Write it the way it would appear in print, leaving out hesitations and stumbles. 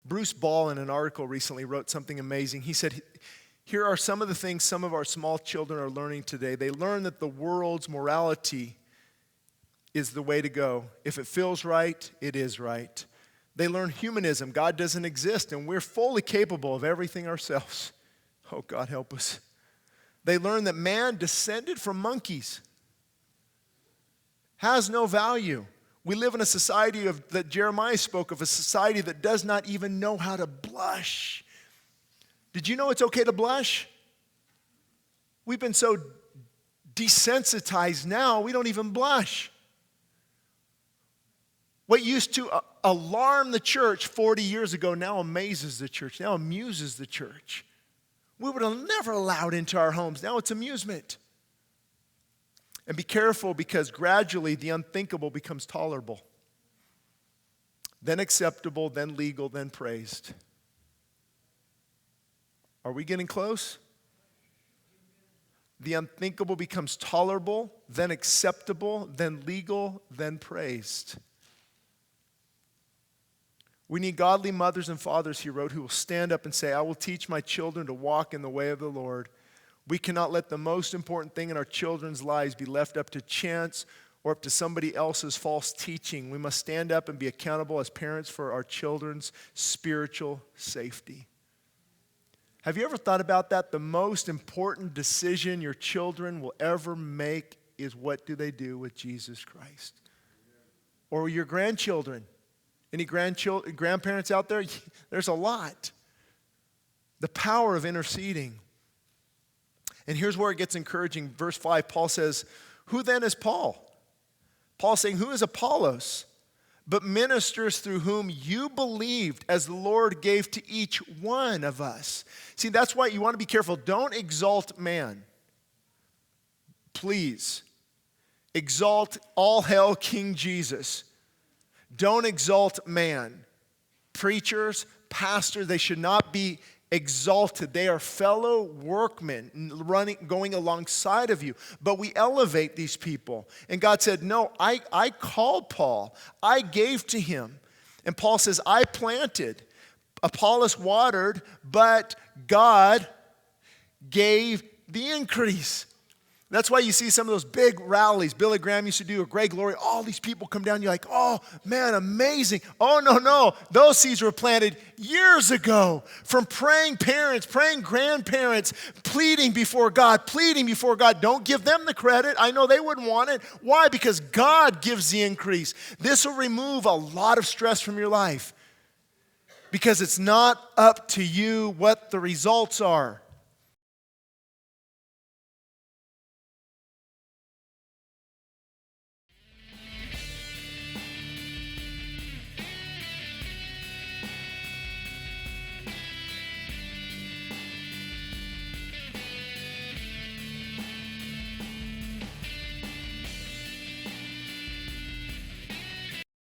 Bruce Ball, in an article recently, wrote something amazing. He said, here are some of the things some of our small children are learning today. They learn that the world's morality is the way to go. If it feels right, it is right. They learn humanism. God doesn't exist, and we're fully capable of everything ourselves. Oh, God, help us. They learn that man descended from monkeys, has no value. We live in a society that Jeremiah spoke of, a society that does not even know how to blush. Did you know it's okay to blush? We've been so desensitized now, we don't even blush. What used to alarm the church 40 years ago now amazes the church, now amuses the church. We would have never allowed into our homes. Now it's amusement. And be careful, because gradually the unthinkable becomes tolerable, then acceptable, then legal, then praised. Are we getting close? The unthinkable becomes tolerable, then acceptable, then legal, then praised. We need godly mothers and fathers, he wrote, who will stand up and say, I will teach my children to walk in the way of the Lord. We cannot let the most important thing in our children's lives be left up to chance or up to somebody else's false teaching. We must stand up and be accountable as parents for our children's spiritual safety. Have you ever thought about that? The most important decision your children will ever make is, what do they do with Jesus Christ? Or your grandchildren. Any grandparents out there? There's a lot. The power of interceding. And here's where it gets encouraging. Verse 5, Paul says, who then is Paul? Paul's saying, who is Apollos? But ministers through whom you believed, as the Lord gave to each one of us. See, that's why you want to be careful. Don't exalt man. Please. Exalt all hail King Jesus. Don't exalt man. Preachers, pastors, they should not be exalted. They are fellow workmen going alongside of you. But we elevate these people. And God said, no, I called Paul. I gave to him. And Paul says, I planted. Apollos watered, but God gave the increase. That's why you see some of those big rallies. Billy Graham used to do a great glory. All these people come down. You're like, oh, man, amazing. Oh, no. Those seeds were planted years ago from praying parents, praying grandparents, pleading before God. Don't give them the credit. I know they wouldn't want it. Why? Because God gives the increase. This will remove a lot of stress from your life, because it's not up to you what the results are.